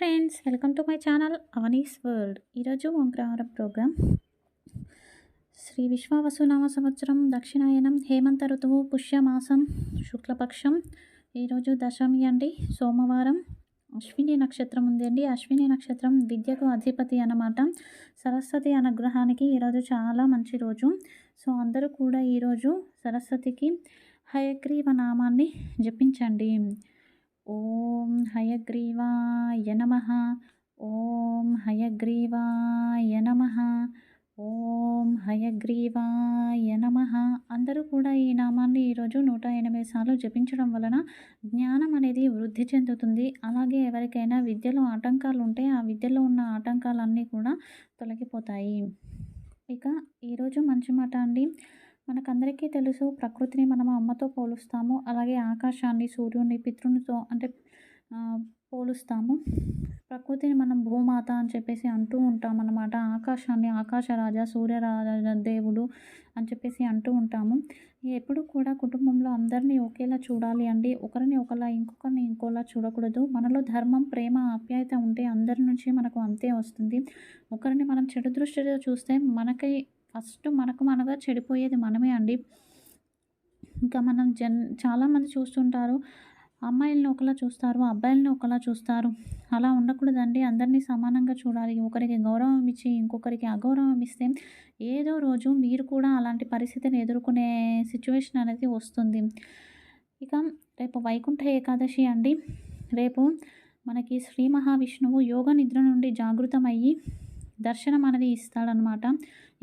Friends, welcome to my channel Avani's world. ఈరోజు మంగళవారం programme. Shri విశ్వావసునామ సంవత్సరం, దక్షిణాయనం, హేమంత ఋతువు, పుష్యమాసం, శుక్లపక్షం. ఈరోజు దశమి అండి, సోమవారం. అశ్విని నక్షత్రం ఉంది అండి. అశ్విని నక్షత్రం విద్యకు అధిపతి అన్నమాట. సరస్వతి అనుగ్రహానికి ఈరోజు చాలా మంచి రోజు. సో అందరూ కూడా ఈరోజు సరస్వతికి హయగ్రీవ నామాన్ని జపించండి. ఓం హయగ్రీవాయ నమః, ఓం హయగ్రీవాయ నమః, ఓం హయగ్రీవాయ నమః. అందరూ కూడా ఈ నామాన్ని ఈరోజు 108 సార్లు జపించడం వలన జ్ఞానం అనేది వృద్ధి చెందుతుంది. అలాగే ఎవరికైనా విద్యలో ఆటంకాలు ఉంటే ఆ విద్యలో ఉన్న ఆటంకాలన్నీ కూడా తొలగిపోతాయి. ఇక ఈరోజు మంచి మాట అండి. మనకందరికీ తెలుసు, ప్రకృతిని మనం అమ్మతో పోలుస్తాము. అలాగే ఆకాశాన్ని, సూర్యుడిని పితృనితో పోలుస్తాము. ప్రకృతిని మనం భూమాత అని చెప్పేసి అంటూ ఉంటాం అన్నమాట. ఆకాశాన్ని ఆకాశరాజ, సూర్యరాజ దేవుడు అని చెప్పేసి అంటూ ఉంటాము. ఎప్పుడు కూడా కుటుంబంలో అందరినీ ఒకేలా చూడాలి అండి. ఒకరిని ఒకలా, ఇంకొకరిని ఇంకోలా చూడకూడదు. మనలో ధర్మం, ప్రేమ, ఆప్యాయత ఉంటే అందరి నుంచి మనకు అంతే వస్తుంది. ఒకరిని మనం చెడు దృష్టితో చూస్తే ఫస్ట్ మనగా చెడిపోయేది మనమే అండి. ఇంకా మనం చాలామంది చూస్తుంటారు, అమ్మాయిలను ఒకలా చూస్తారు, అబ్బాయిలను ఒకలా చూస్తారు. అలా ఉండకూడదండి. అందరినీ సమానంగా చూడాలి. ఒకరికి గౌరవం ఇచ్చి ఇంకొకరికి అగౌరవం ఇస్తే ఏదో రోజు మీరు కూడా అలాంటి పరిస్థితిని ఎదుర్కొనే సిచ్యువేషన్ అనేది వస్తుంది. ఇక రేపు వైకుంఠ ఏకాదశి అండి. రేపు మనకి శ్రీ మహావిష్ణువు యోగ నిద్ర నుండి జాగృతమయ్యి దర్శనం అనేది ఇస్తాడనమాట.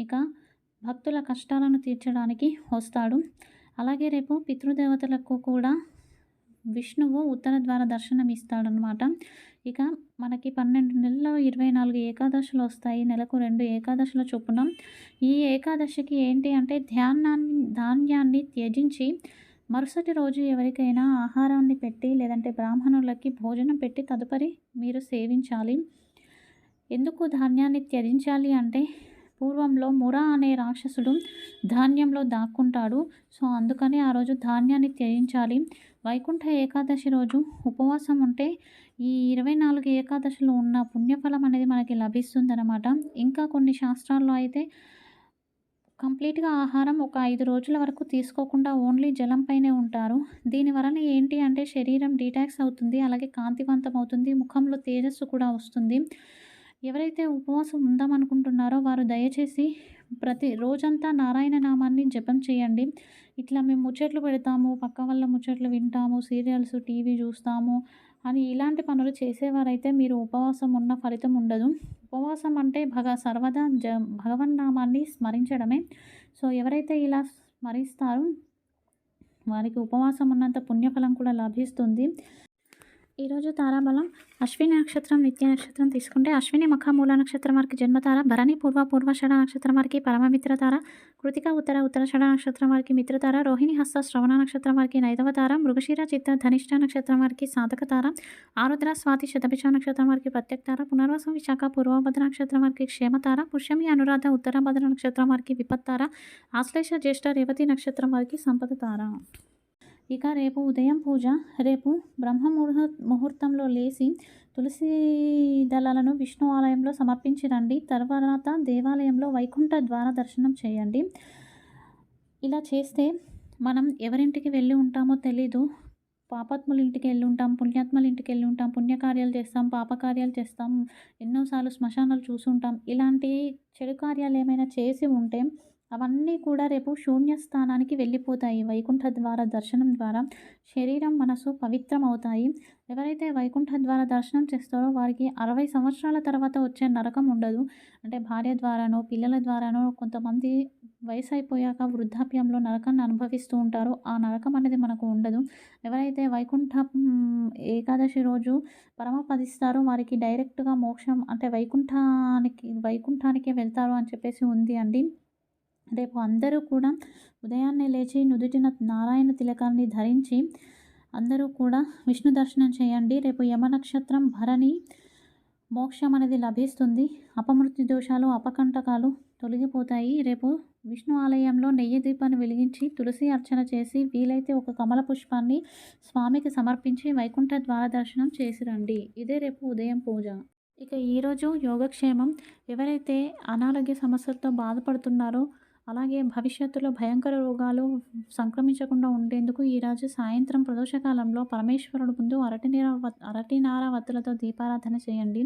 ఇక భక్తుల కష్టాలను తీర్చడానికి వస్తాడు. అలాగే రేపు పితృదేవతలకు కూడా విష్ణువు ఉత్తర ద్వార దర్శనం ఇస్తాడనమాట. ఇక మనకి 12 నెలల్లో 24 ఏకాదశులు వస్తాయి. నెలకు 2 ఏకాదశుల చొప్పున. ఈ ఏకాదశికి ఏంటి అంటే ధాన్యాన్ని త్యజించి మరుసటి రోజు ఎవరికైనా ఆహారాన్ని పెట్టి, లేదంటే బ్రాహ్మణులకి భోజనం పెట్టి తదుపరి మీరు సేవించాలి. ఎందుకు ధాన్యాన్ని త్యజించాలి అంటే, పూర్వంలో ముర అనే రాక్షసుడు ధాన్యంలో దాక్కుంటాడు. సో అందుకని ఆ రోజు ధాన్యాన్ని త్యజించాలి. వైకుంఠ ఏకాదశి రోజు ఉపవాసం ఉంటే ఈ 24 ఏకాదశులు ఉన్న పుణ్యఫలం అనేది మనకి లభిస్తుందన్నమాట. ఇంకా కొన్ని శాస్త్రాల్లో అయితే కంప్లీట్గా ఆహారం ఒక 5 రోజుల వరకు తీసుకోకుండా ఓన్లీ జలం పైనే ఉంటారు. దీనివలన ఏంటి అంటే శరీరం డీటాక్స్ అవుతుంది, అలాగే కాంతివంతం అవుతుంది, ముఖంలో తేజస్సు కూడా వస్తుంది. ఎవరైతే ఉపవాసం ఉందామనుకుంటున్నారో వారు దయచేసి ప్రతి రోజంతా నారాయణ నామాన్ని జపం చేయండి. ఇట్లా మేము ముచ్చట్లు పెడతాము, పక్క వాళ్ళ ముచ్చట్లు వింటాము, సీరియల్స్, టీవీ చూస్తాము అని ఇలాంటి పనులు చేసేవారైతే మీరు ఉపవాసం ఉన్న ఫలితం ఉండదు. ఉపవాసం అంటే సర్వదా భగవన్నామాన్ని స్మరించడమే. సో ఎవరైతే ఇలా స్మరిస్తారో వారికి ఉపవాసం ఉన్నంత పుణ్యఫలం కూడా లభిస్తుంది. ఈరోజు తారాబలం అశ్విని నక్షత్రం నిత్య నక్షత్రం తీసుకుంటే, అశ్విని మఖ మూల నక్షత్రం వారికి జన్మతార, భరణి పూర్వషడ నక్షత్రం వారికి పరమమిత్రతార, కృతిక ఉత్తరషడ నక్షత్రం వారికి మిత్రతార, రోహిణి హస్త శ్రవణ నక్షత్రం వారికి నైదవతార, మృగశిర చిత్త ధనిష్ట నక్షత్రం వారికి సాధకతార, ఆరుద్ర స్వాతి శతభిష నక్షత్రం వారికి ప్రత్యక్తార, పునర్వసం విశాఖ పూర్వభద్ర నక్షత్రం వారికి క్షేమతార, పుష్యమి అనురాధ ఉత్తరభద్ర నక్షత్రం వారికి విపత్తార, ఆశ్లేష జ్యేష్ఠ రేవతి నక్షత్రం వారికి సంపదతార. ఇక రేపు ఉదయం పూజ. రేపు బ్రహ్మ ముహూర్తంలో లేచి తులసి దళాలను విష్ణు ఆలయంలో సమర్పించి రండి. తర్వాత దేవాలయంలో వైకుంఠ ద్వార దర్శనం చేయండి. ఇలా చేస్తే మనం ఎవరింటికి వెళ్ళి ఉంటామో తెలీదు. పాపాత్ముల ఇంటికి వెళ్ళి ఉంటాం, పుణ్యాత్ముల ఇంటికి వెళ్ళి ఉంటాం, పుణ్యకార్యాలు చేస్తాం, పాపకార్యాలు చేస్తాం, ఎన్నోసార్లు శ్మశానాలు చూసుంటాం. ఇలాంటి చెడు కార్యాలు ఏమైనా చేసి ఉంటే అవన్నీ కూడా రేపు శూన్యస్థానానికి వెళ్ళిపోతాయి. వైకుంఠ ద్వార దర్శనం ద్వారా శరీరం, మనసు పవిత్రం అవుతాయి. ఎవరైతే వైకుంఠ ద్వార దర్శనం చేస్తారో వారికి 60 సంవత్సరాల తర్వాత వచ్చే నరకం ఉండదు. అంటే భార్య ద్వారానో, పిల్లల ద్వారానో కొంతమంది వయసు అయిపోయాక వృద్ధాప్యంలో నరకాన్ని అనుభవిస్తూ ఉంటారు. ఆ నరకం అనేది మనకు ఉండదు. ఎవరైతే వైకుంఠ ఏకాదశి రోజు పరమపదిస్తారో వారికి డైరెక్ట్గా మోక్షం, అంటే వైకుంఠానికే వెళ్తారు అని చెప్పేసి ఉంది అండి. రేపు అందరూ కూడా ఉదయాన్నే లేచి నుదుటిన నారాయణ తిలకాన్ని ధరించి అందరూ కూడా విష్ణు దర్శనం చేయండి. రేపు యమ నక్షత్రం, భరణి, మోక్షం అనేది లభిస్తుంది. అపమృత్యు దోషాలు, అపకంటకాలు తొలగిపోతాయి. రేపు విష్ణు ఆలయంలో నెయ్యి దీపాన్ని వెలిగించి తులసి అర్చన చేసి వీలైతే ఒక కమల పుష్పాన్ని స్వామికి సమర్పించి వైకుంఠ ద్వార దర్శనం చేసి రండి. ఇదే రేపు ఉదయం పూజ. ఇక ఈరోజు యోగక్షేమం. ఎవరైతే అనారోగ్య సమస్యలతో బాధపడుతున్నారో అలాగే భవిష్యత్తులో భయంకర రోగాలు సంక్రమించకుండా ఉండేందుకు ఈరోజు సాయంత్రం ప్రదోషకాలంలో పరమేశ్వరుడు ముందు అరటినార వత్తులతో దీపారాధన చేయండి.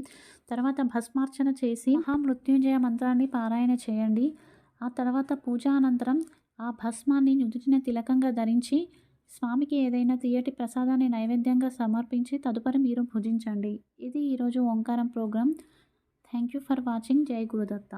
తర్వాత భస్మార్చన చేసి మహామృత్యుంజయ మంత్రాన్ని పారాయణ చేయండి. ఆ తర్వాత పూజ అనంతరం ఆ భస్మాన్ని నుదుటిన తిలకంగా ధరించి స్వామికి ఏదైనా తియ్యటి ప్రసాదాన్ని నైవేద్యంగా సమర్పించి తదుపరి మీరు భుజించండి. ఇది ఈరోజు Omkaram programme. Thank you for watching. జై గురుదత్త.